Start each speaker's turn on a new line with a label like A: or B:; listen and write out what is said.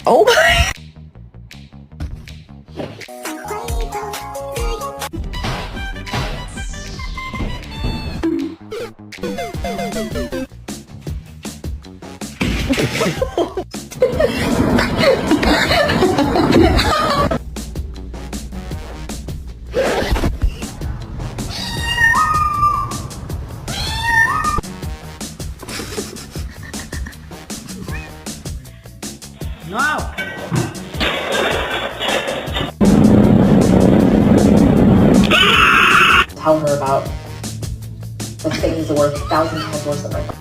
A: Oh my.
B: No!
C: Tell her about the things that were 1,000 times worse than my